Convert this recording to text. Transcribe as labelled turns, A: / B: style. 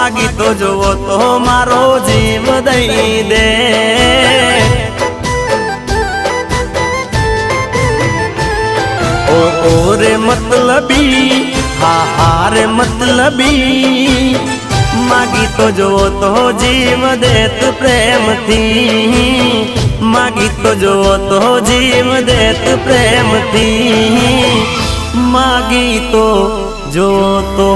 A: मागी तो जो तो मारो जीव दई दे। ओ रे मतलबी हा रे मतलबी मागी तो जो तो जीव देत प्रेम थी। मागी तो जो तो जीव देत प्रेम थी। मागी तो जो तो